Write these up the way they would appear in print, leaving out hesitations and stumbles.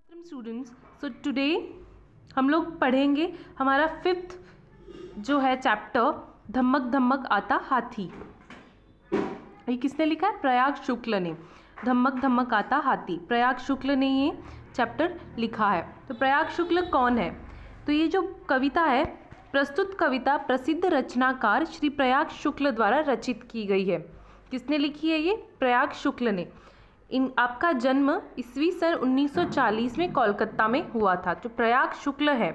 Students, so today हम लोग पढ़ेंगे हमारा 5th जो है चैप्टर धम्मक धम्मक आता हाथी। ये किसने लिखा है? प्रयाग शुक्ल ने। धम्मक धम्मक आता हाथी, प्रयाग शुक्ल ने ये चैप्टर लिखा है। तो प्रयाग शुक्ल कौन है? तो ये जो कविता है, प्रस्तुत कविता प्रसिद्ध रचनाकार श्री प्रयाग शुक्ल द्वारा रचित की गई है। किसने लिखी है ये? प्रयाग शुक्ल ने। आपका जन्म ईस्वी सन 1940 में कोलकाता में हुआ था। जो प्रयाग शुक्ल है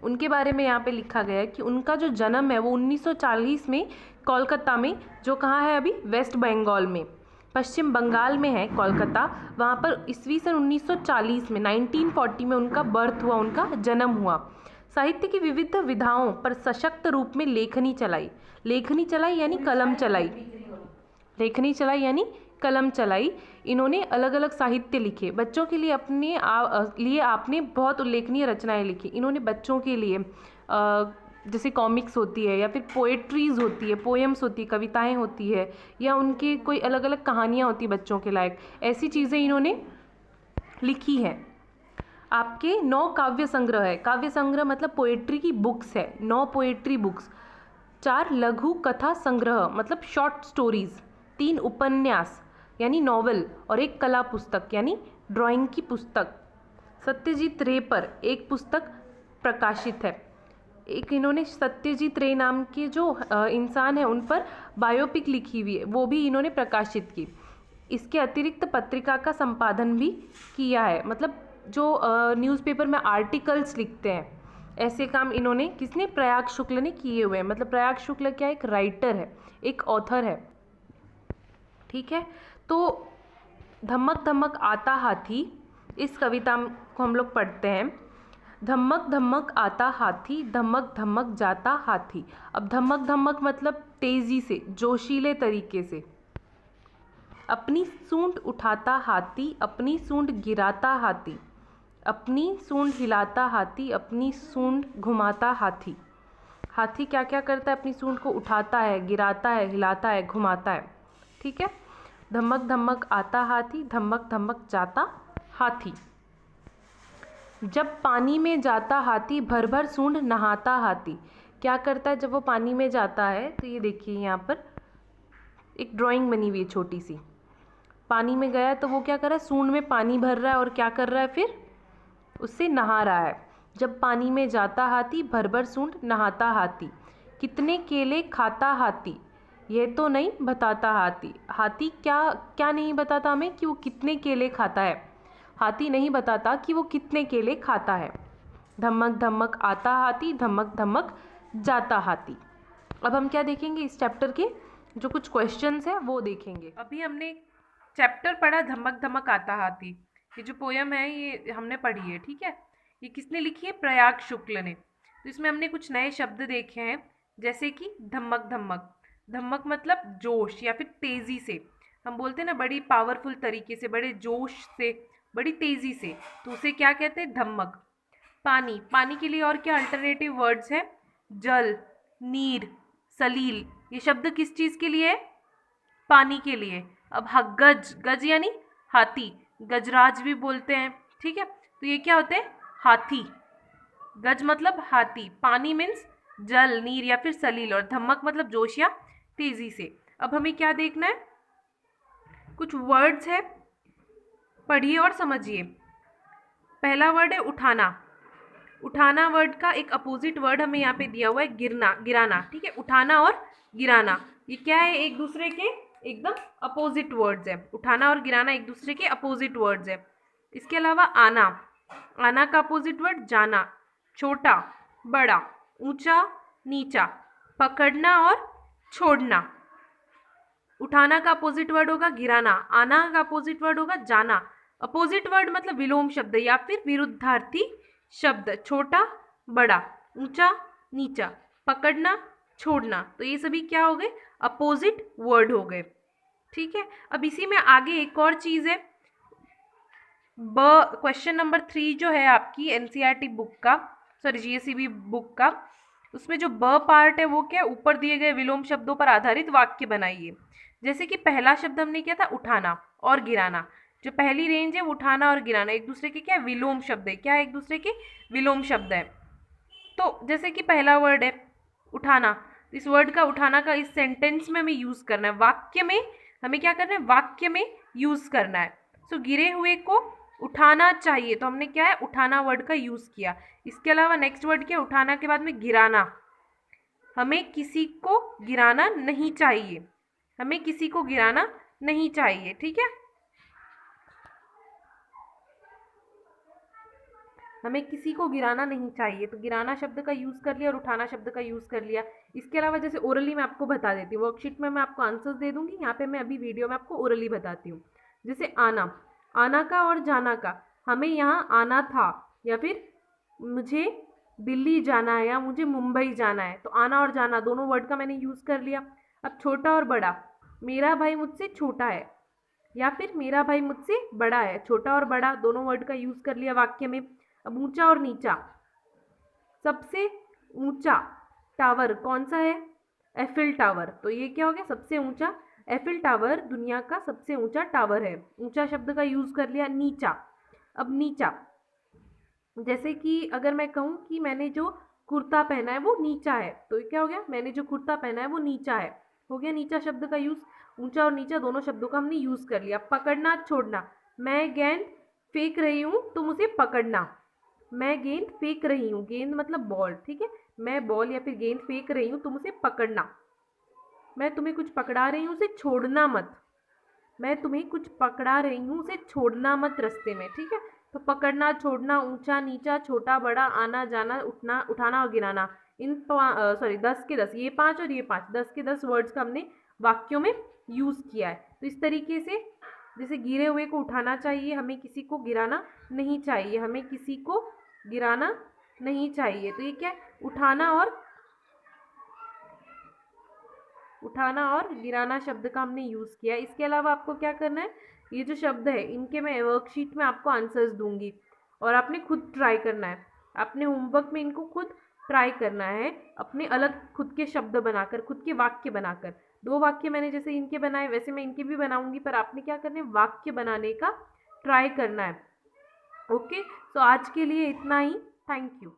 उनके बारे में यहाँ पे लिखा गया है कि उनका जो जन्म है वो 1940 में कोलकाता में, जो कहाँ है अभी? वेस्ट बंगाल में, पश्चिम बंगाल में है कोलकाता। वहाँ पर ईस्वी सन 1940 में 1940 में उनका बर्थ हुआ, उनका जन्म हुआ। साहित्य की विविध विधाओं पर सशक्त रूप में लेखनी चलाई यानी कलम चलाई, लेखनी चलाई यानी कलम चलाई। इन्होंने अलग अलग साहित्य लिखे बच्चों के लिए, अपने लिए आपने बहुत उल्लेखनीय रचनाएं लिखी। इन्होंने बच्चों के लिए जैसे कॉमिक्स होती है या फिर पोएट्रीज होती है, पोएम्स होती है, कविताएं होती है, या उनकी कोई अलग अलग कहानियाँ होती है बच्चों के लायक, ऐसी चीज़ें इन्होंने लिखी हैं। आपके 9 काव्य संग्रह है। काव्य संग्रह मतलब पोएट्री की बुक्स है, 9 पोएट्री बुक्स, 4 लघु कथा संग्रह मतलब शॉर्ट स्टोरीज, 3 उपन्यास यानी नॉवल, और 1 कला पुस्तक यानी ड्राइंग की पुस्तक। सत्यजीत रे पर एक पुस्तक प्रकाशित है। एक इन्होंने सत्यजीत रे नाम के जो इंसान है उन पर बायोपिक लिखी हुई है, वो भी इन्होंने प्रकाशित की। इसके अतिरिक्त पत्रिका का संपादन भी किया है, मतलब जो न्यूज़पेपर में आर्टिकल्स लिखते हैं, ऐसे काम इन्होंने, किसने? प्रयाग शुक्ल ने किए हुए हैं। मतलब प्रयाग शुक्ल क्या? एक राइटर है, एक ऑथर है, ठीक है। तो धम्मक धम्मक आता हाथी, इस कविता को हम लोग पढ़ते हैं। धम्मक धम्मक आता हाथी, धम्मक धम्मक जाता हाथी। अब धम्मक धम्मक मतलब तेजी से, जोशीले तरीके से। अपनी सूंड उठाता हाथी, अपनी सूंड गिराता हाथी, अपनी सूंड हिलाता हाथी, अपनी सूंड घुमाता हाथी। हाथी क्या क्या करता है? अपनी सूंड को उठाता है, गिराता है, हिलाता है, घुमाता है, ठीक है। धम्मक धम्मक आता हाथी, धम्मक धम्मक जाता हाथी। जब पानी में जाता हाथी, भर भर सूंड नहाता हाथी। क्या करता है जब वो पानी में जाता है? तो ये देखिए यहाँ पर एक ड्राइंग बनी हुई है छोटी सी। पानी में गया तो वो क्या कर रहा है? सूंड में पानी भर रहा है और क्या कर रहा है? फिर उससे नहा रहा है। जब पानी में जाता हाथी, भर भर सूंड नहाता हाथी। कितने केले खाता हाथी, यह तो नहीं बताता हाथी। हाथी क्या क्या नहीं बताता हमें? कि वो कितने केले खाता है। हाथी नहीं बताता कि वो कितने केले खाता है। धम्मक धम्मक आता हाथी, धम्मक धम्मक जाता हाथी। अब हम क्या देखेंगे? इस चैप्टर के जो कुछ क्वेश्चंस हैं वो देखेंगे। अभी हमने चैप्टर पढ़ा धम्मक धम्मक आता हाथी। ये जो पोयम है ये हमने पढ़ी है, ठीक है। ये किसने लिखी है? प्रयाग शुक्ल ने। तो इसमें हमने कुछ नए शब्द देखे हैं, जैसे कि धम्मक धम्मक। धम्मक मतलब जोश या फिर तेजी से, हम बोलते हैं ना, बड़ी पावरफुल तरीके से, बड़े जोश से, बड़ी तेजी से, तो उसे क्या कहते हैं? धम्मक। पानी, पानी के लिए और क्या अल्टरनेटिव वर्ड्स हैं? जल, नीर, सलील। ये शब्द किस चीज के लिए है? पानी के लिए। अब गज, गज यानी हाथी, गजराज भी बोलते हैं, ठीक है। तो ये क्या होते हैं? हाथी। गज मतलब हाथी, पानी मीन्स जल, नीर या फिर सलील, और धमक मतलब जोश या तेजी से। अब हमें क्या देखना है? कुछ वर्ड्स है, पढ़िए और समझिए। पहला वर्ड है उठाना। उठाना वर्ड का एक अपोजिट वर्ड हमें यहाँ पे दिया हुआ है गिरना, गिराना, ठीक है। उठाना और गिराना ये क्या है? एक दूसरे के एकदम अपोजिट वर्ड्स है। उठाना और गिराना एक दूसरे के अपोजिट वर्ड्स है। इसके अलावा आना, आना का अपोजिट वर्ड जाना। छोटा, बड़ा, ऊंचा, नीचा, पकड़ना और छोड़ना। उठाना का अपोजिट वर्ड होगा गिराना, आना का अपोजिट वर्ड होगा जाना। अपोजिट वर्ड मतलब विलोम शब्द या फिर विरुद्धार्थी शब्द। छोटा, बड़ा, ऊंचा, नीचा, पकड़ना, छोड़ना, तो ये सभी क्या हो गए? अपोजिट वर्ड हो गए, ठीक है। अब इसी में आगे एक और चीज है, क्वेश्चन नंबर 3 जो है आपकी एनसीईआरटी बुक का, सॉरी जीएसईबी बुक का, उसमें जो ब पार्ट है वो क्या? ऊपर दिए गए विलोम शब्दों पर आधारित वाक्य बनाइए। जैसे कि पहला शब्द हमने किया था उठाना और गिराना, जो पहली रेंज है वो उठाना और गिराना, एक दूसरे के क्या विलोम शब्द है, क्या एक दूसरे के विलोम शब्द है। तो जैसे कि पहला वर्ड है उठाना, इस वर्ड का उठाना का इस सेंटेंस में हमें यूज करना है, वाक्य में हमें क्या करना है, वाक्य में यूज करना है। सो गिरे हुए को उठाना चाहिए, तो हमने क्या है उठाना वर्ड का यूज किया। इसके अलावा नेक्स्ट वर्ड क्या, उठाना के बाद में गिराना, हमें किसी को गिराना नहीं चाहिए, हमें किसी को गिराना नहीं चाहिए, ठीक है, हमें किसी को गिराना नहीं चाहिए। तो गिराना शब्द का यूज कर लिया और उठाना शब्द का यूज कर लिया। इसके अलावा जैसे ओरली मैं आपको बता देती हूँ, वर्कशीट में मैं आपको आंसर्स दे दूंगी, यहाँ पे मैं अभी वीडियो में आपको ओरली बताती हूँ। जैसे आना, आना का और जाना का, हमें यहाँ आना था या फिर मुझे दिल्ली जाना है या मुझे मुंबई जाना है, तो आना और जाना दोनों वर्ड का मैंने यूज कर लिया। अब छोटा और बड़ा, मेरा भाई मुझसे छोटा है या फिर मेरा भाई मुझसे बड़ा है, छोटा और बड़ा दोनों वर्ड का यूज कर लिया वाक्य में। अब ऊंचा और नीचा, सबसे ऊंचा टावर कौन सा है, एफिल टावर, तो ये क्या हो गया सबसे ऊंचा, एफिल टावर दुनिया का सबसे ऊंचा टावर है, ऊंचा शब्द का यूज कर लिया। नीचा, अब नीचा जैसे कि अगर मैं कहूँ कि मैंने जो कुर्ता पहना है वो नीचा है, तो ये क्या हो गया, मैंने जो कुर्ता पहना है वो नीचा है, हो गया नीचा शब्द का यूज। ऊंचा और नीचा दोनों शब्दों का हमने यूज कर लिया। पकड़ना छोड़ना, मैं गेंद फेंक रही हूँ तुम उसे पकड़ना, मैं गेंद फेंक रही हूँ, गेंद मतलब बॉल, ठीक है, मैं बॉल या फिर गेंद फेंक रही हूँ तुम उसे पकड़ना, मैं तुम्हें कुछ पकड़ा रही हूँ उसे छोड़ना मत, मैं तुम्हें कुछ पकड़ा रही हूँ उसे छोड़ना मत रास्ते में, ठीक है। तो पकड़ना, छोड़ना, ऊंचा नीचा, छोटा बड़ा, आना जाना, उठना उठाना और गिराना, इन 10 के 10, ये 5 और ये 5, 10 के 10 वर्ड्स का हमने वाक्यों में यूज किया है। तो इस तरीके से जैसे गिरे हुए को उठाना चाहिए, हमें किसी को गिराना नहीं चाहिए, हमें किसी को गिराना नहीं चाहिए, तो ये क्या है उठाना और गिराना शब्द का हमने यूज किया। इसके अलावा आपको क्या करना है, ये जो शब्द है इनके मैं वर्कशीट में आपको आंसर्स दूंगी और आपने खुद ट्राई करना है, अपने होमवर्क में इनको खुद ट्राई करना है, अपने अलग खुद के शब्द बनाकर, खुद के वाक्य बनाकर। 2 वाक्य मैंने जैसे इनके बनाए वैसे मैं इनके भी बनाऊंगी, पर आपने क्या करना है, वाक्य बनाने का ट्राई करना है। ओके, तो आज के लिए इतना ही, थैंक यू।